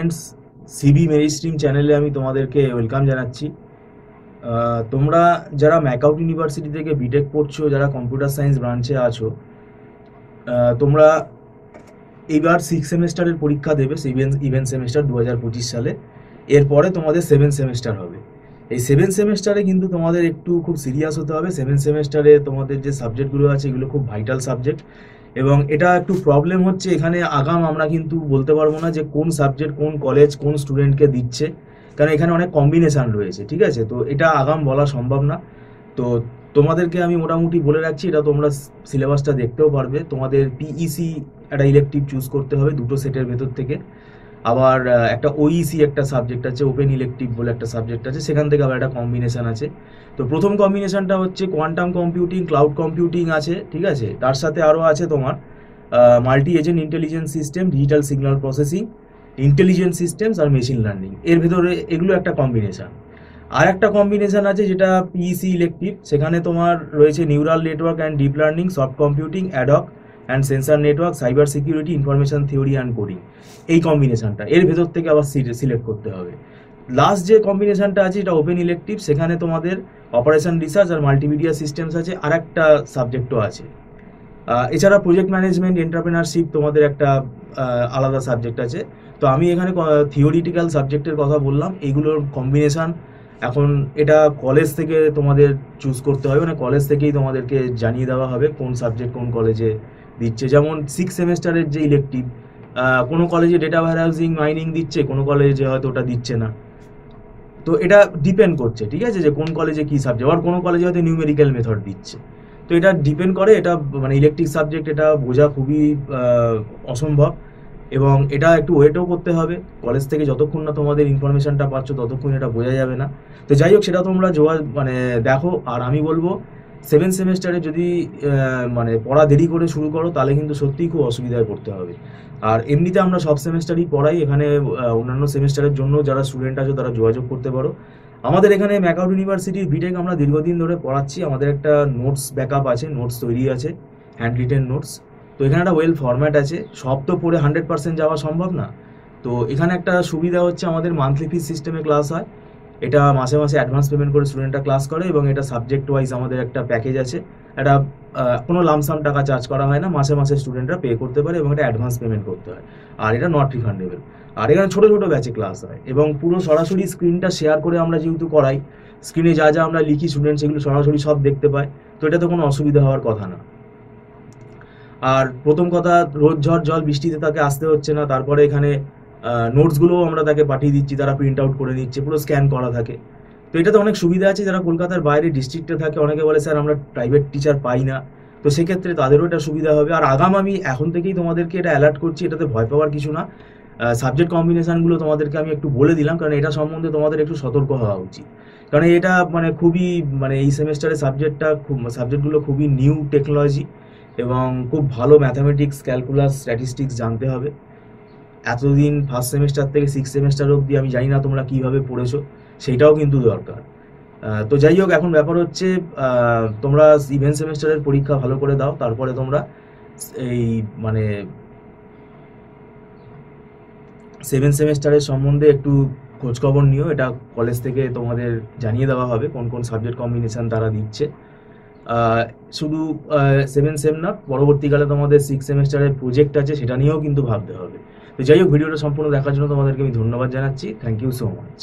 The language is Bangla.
স্টুডেন্টস, সিবি মেরি স্ট্রিম চ্যানেলে আমি তোমাদেরকে ওয়েলকাম জানাচ্ছি। তোমরা যারা ম্যাকআউট ইউনিভার্সিটি থেকে বিটেক পড়ছো, যারা কম্পিউটার সায়েন্স ব্রাঞ্চে আছো, তোমরা এইবার 6 সেমেস্টারের পরীক্ষা দেবে, ইভেন্ট সেমেস্টার 2025 সালে। এরপরে তোমাদের 7 সেমেস্টার হবে। এই 7 সেমেস্টারে কিন্তু তোমাদের একটু খুব সিরিয়াস হতে হবে। 7 সেমেস্টারে তোমাদের যে সাবজেক্টগুলো আছে এগুলো খুব ভাইটাল সাবজেক্ট, এবং এটা একটু প্রবলেম হচ্ছে এখানে আগাম আমরা কিন্তু বলতে পারবো না যে কোন সাবজেক্ট কোন কলেজ কোন স্টুডেন্টকে দিচ্ছে, কারণ এখানে অনেক কম্বিনেশান রয়েছে, ঠিক আছে? তো এটা আগাম বলা সম্ভব না। তো তোমাদেরকে আমি মোটামুটি বলে রাখছি, এটা তোমরা সিলেবাসটা দেখতেও পারবে। তোমাদের পিইসি একটা ইলেকটিভ চুজ করতে হবে দুটো সেটের ভেতর থেকে। আবার একটা ওইসি একটা সাবজেক্ট আছে, ওপেন ইলেকটিভ বলে একটা সাবজেক্ট আছে, সেখান থেকে আবার একটা কম্বিনেশান আছে। তো প্রথম কম্বিনেশানটা হচ্ছে কোয়ান্টাম কম্পিউটিং, ক্লাউড কম্পিউটিং আছে, ঠিক আছে? তার সাথে আরও আছে তোমার multi agent intelligence system, digital signal processing, intelligent systems আর মেশিন লার্নিং। এর ভেতরে এগুলো একটা কম্বিনেশান। আর একটা কম্বিনেশান আছে যেটা পিইসি ইলেকটিভ, সেখানে তোমার রয়েছে neural network and deep learning, soft computing, ad hoc and sensor network, cyber security, information theory and coding. এই কম্বিনেশানটা এর ভেতর থেকে আবার সিলেক্ট করতে হবে। লাস্ট যে কম্বিনেশানটা আছে এটা ওপেন ইলেকটিভ, সেখানে তোমাদের অপারেশন রিসার্চ আর মাল্টিমিডিয়া সিস্টেমস আছে, আর একটা সাবজেক্টও আছে। এছাড়া প্রজেক্ট ম্যানেজমেন্ট, এন্টারপ্রেনারশিপ তোমাদের একটা আলাদা সাবজেক্ট আছে। তো আমি এখানে থিওরিটিক্যাল সাবজেক্টের কথা বললাম, এইগুলোর কম্বিনেশান এখন এটা কলেজ থেকে তোমাদের চুজ করতে হবে, মানে কলেজ থেকেই তোমাদেরকে জানিয়ে দেওয়া হবে কোন সাবজেক্ট কোন কলেজে দিচ্ছে। যেমন 6 সেমেস্টারের যে ইলেকটিভ, কোনো কলেজে ডেটা ওয়্যারহাউজিং মাইনিং দিচ্ছে, কোনো কলেজে হয়তো ওটা দিচ্ছে না। তো এটা ডিপেন্ড করছে, ঠিক আছে, যে কোন কলেজে কী সাবজেক্ট। আর কোনো কলেজে হয়তো নিউমেরিক্যাল মেথড দিচ্ছে। তো এটা ডিপেন্ড করে, এটা মানে ইলেকট্রিক সাবজেক্ট, এটা বোঝা খুবই অসম্ভব, এবং এটা একটু ওয়েটও করতে হবে। কলেজ থেকে যতক্ষণ না তোমাদের ইনফরমেশানটা পাচ্ছ ততক্ষণ এটা বোঝা যাবে না। তো যাই হোক, সেটা তোমরা মানে দেখো। আর আমি বলবো 7 সেমেস্টারে যদি মানে পড়া দেরি করে শুরু করো তাহলে কিন্তু সত্যিই খুব অসুবিধায় পড়তে হবে। আর এমনিতে আমরা সব সেমেস্টারই পড়াই এখানে। অন্যান্য সেমেস্টারের জন্য যারা স্টুডেন্ট আছো তারা যোগাযোগ করতে পারো। আমাদের এখানে ম্যাকআউট ইউনিভার্সিটির বিটেক আমরা দীর্ঘদিন ধরে পড়াচ্ছি। আমাদের একটা নোটস ব্যাকআপ আছে, নোটস তৈরি আছে, হ্যান্ড রিটেন নোটস। তো এখানে একটা ওয়েল ফরম্যাট আছে। সব তো পড়ে 100% যাওয়া সম্ভব না। তো এখানে একটা সুবিধা হচ্ছে আমাদের মান্থলি ফিস সিস্টেমে ক্লাস হয়। এটা মাসে মাসে অ্যাডভান্স পেমেন্ট করে স্টুডেন্টরা ক্লাস করে, এবং এটা সাবজেক্ট ওয়াইজ আমাদের একটা প্যাকেজ আছে। এটা কোনো লামসাম টাকা চার্জ করা হয় না, মাসে মাসে স্টুডেন্টরা পে করতে পারে, এবং এটা অ্যাডভান্স পেমেন্ট করতে হয়। আর এটা নট রিফান্ডেবল। আর এখানে ছোটো ছোটো ব্যাচে ক্লাস হয়, এবং পুরো সরাসরি স্ক্রিনটা শেয়ার করে আমরা যেহেতু করাই, স্ক্রিনে যা যা আমরা লিখি স্টুডেন্ট সেগুলো সরাসরি সব দেখতে পায়। তো এটাতে কোনো অসুবিধা হওয়ার কথা না। আর প্রথম কথা, রোদ ঝড় জল বৃষ্টিতে তাকে আসতে হচ্ছে না। তারপরে এখানে নোটসগুলোও আমরা তাকে পাঠিয়ে দিচ্ছি, তারা প্রিন্ট আউট করে নিচ্ছে, পুরো স্ক্যান করা থাকে। তো এটাতে অনেক সুবিধা আছে। যারা কলকাতার বাইরে ডিস্ট্রিক্টে থাকে, অনেকে বলে স্যার আমরা প্রাইভেট টিচার পাই না, তো সেক্ষেত্রে তাদেরও এটা সুবিধা হবে। আর আগাম আমি এখন থেকেই তোমাদেরকে এটা অ্যালার্ট করছি, এটাতে ভয় পাওয়ার কিছু না। সাবজেক্ট কম্বিনেশানগুলো তোমাদেরকে আমি একটু বলে দিলাম, কারণ এটা সম্বন্ধে তোমাদের একটু সতর্ক হওয়া উচিত। কারণ এটা মানে খুবই মানে এই সেমেস্টারের সাবজেক্টগুলো খুবই নিউ টেকনোলজি, এবং খুব ভালো ম্যাথামেটিক্স, ক্যালকুলাস, স্ট্যাটিস্টিক্স জানতে হবে। এতদিন ফার্স্ট সেমেস্টার থেকে 6 সেমেস্টার অবধি আমি জানি না তোমরা কীভাবে পড়েছো, সেইটাও কিন্তু দরকার। তো যাই হোক, এখন ব্যাপার হচ্ছে তোমরা ইভেন্ট সেমেস্টারের পরীক্ষা ভালো করে দাও, তারপরে তোমরা এই মানে 7 সেমেস্টারের সম্বন্ধে একটু খোঁজখবর নিও। এটা কলেজ থেকে তোমাদের জানিয়ে দেওয়া হবে কোন কোন সাবজেক্ট কম্বিনেশান তারা দিচ্ছে। শুধু 7 সেম না, পরবর্তীকালে তোমাদের 6 সেমেস্টারের প্রজেক্ট আছে, সেটা নিয়েও কিন্তু ভাবতে হবে। তো যাই হোক, ভিডিওটা সম্পূর্ণ দেখার জন্য তোমাদেরকে আমি ধন্যবাদ জানাচ্ছি। Thank you so much.